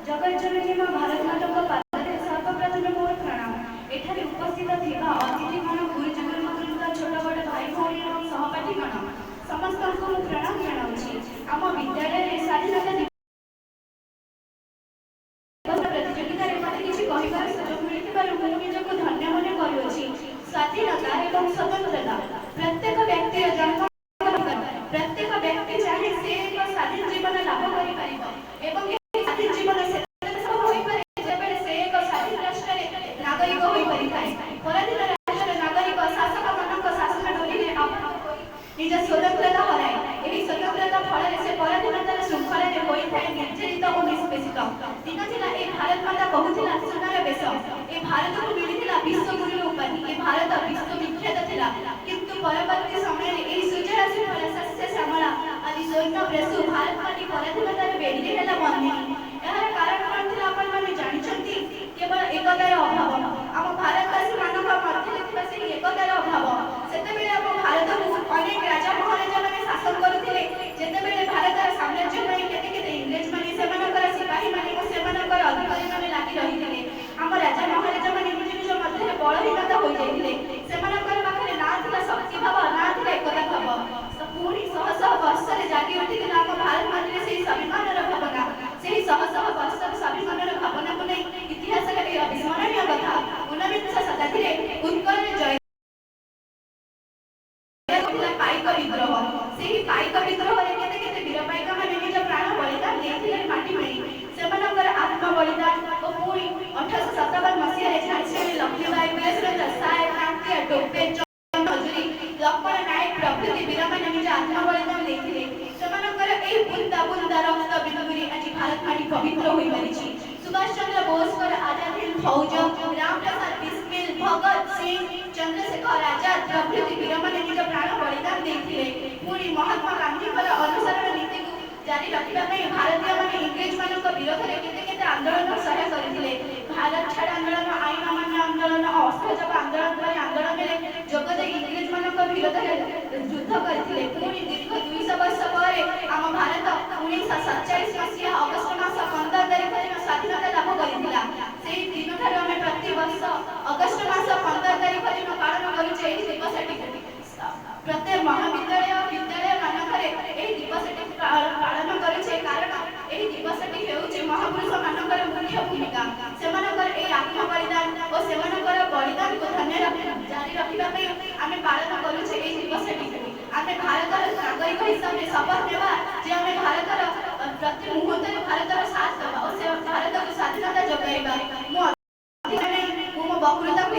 जगज्जननी मां भारत माता पादरे सर्वप्रथम मोर प्रणाम। एठारे उपस्थित थिबा अतिथिगण गुरुजी गुरुमाता छोट बड़ भाई भौणी और सहपाठी गण समस्त को प्रणाम जनाऊँगी। आम विद्यालय स्वाधीनता दिवस प्रतियोगिता मत किसी कहबार सुजोग मिलू मुझे निजक धन्य मन करुँची। स्वाधीनता और स्वतंत्रता प्रत्येक व्यक्ति जन्म प्रत्येक व्यक्ति चाहे से एक स्वाधीन जीवन लाभ कर स्वाधीन जीवन से एक स्वाधीन राष्ट्र नागरिक हो पराधीन राष्ट्र नागरिक शासक मान शासन डोरी निज स्वतंत्रता हराए। यही स्वतंत्रता फल से पराधीनतार श्रृंखला निर्यातित और निष्पेषित दिन था। ए भारत माता कहूला सोनार बेश ए भारत को मिलता विश्वगुरु उपाधि। ए भारत विश्वविख्यात था किंतु परवर्ती समय सूर्यराशि सस्य श्यामला आदि स्वर्ण प्रेसु भारत माटी पराधीनतार बेड़ी है बंदी। यार कारण कौन था आपण जानते केवल एकतार अभाव। आम भारतवासी मान मध्य एकतार अभाव से आम भारत को अनेक राजा महाराजा मैंने शासन करते जितेबाला भारत साम्राज्य नहीं केते इंग्रेज मैंने सिपाही मैंने अधिकारी मैंने लगी रही आम राजा महाराजा मैंने निज निज मध्य बलहीनता हो जाते पाखे ना था शक्ति भाव ना था एकता भाव पुणी शह शह वर्ष जागी उठी आम भारत माटी से स्वाभिमान भावना से शह शह वर्ष स्वाभिमान भावना को नहीं इतिहास अविस्मरणीय कथा 19 शताब्दी उत्कल जय पाइक विद्रोह से पाइक विद्रोह केते वीर पाइक मैंने निज प्राण बलिदान देते माटी मिली से आत्म बलिदान और पुणी 1857 मसीह झांसी लक्ष्मीबाई वीरेंद्र साय कांतिया टोपे हजूरी लक्ष्मण नायक प्रभृति वीर मैंने निज आत्म बलिदान देते से बुंदा बुंदा रक्त बिंदुरी आज भारत माटी पवित्र हो पारी। सुभाष चंद्र बोस आजाद हिंद फौज रामप्रसाद बिस्मिल भगत सिंह चंद्रशेखर आजाद प्रभृति वीर मैंने निज प्राण बलिदान देते पुणी महात्मा गांधी अनुसरण नीति को जारी रखा भारतीय मैंने इंग्रेज मान विरोध में आंदोलन सहाय करते भारत छाड़ आंदोलन आईन अमान्य आंदोलन असहयोग आंदोलन आंदोलन में जोगदे इंग्रेज मान विरोध में युद्ध करते पुणी दीर्घ 200 वर्ष पर आम भारत 1947 मसीहा अगस्ट मास 15 तारिख दिन स्वाधीनता लाभ करथिला। सेही दिन ठार आमे प्रति वर्ष अगस्ट मास 15 तारिख दिन पालन करूचे एही दिवसटी प्रत्येक महाविद्यालय विद्यालय मानकरे एही दिवसटी पालन करूचे कारण एही दिवसटी हेउचे महापुरुष मानकर मुख्य भूमिका सेमानकर ए आत्म बलिदान और सेमानकर बलिदान को धन्य जारी रखिबा पे आमे पालन करूचे एही दिवसटी आमे भारतर नागरिक हिसाब से शपथ नेबा जे आमे भारतर प्रति मुहूर्त भारतर साथ देबा और से भारत को स्वाधीनता जगाइबा मो बहुलता को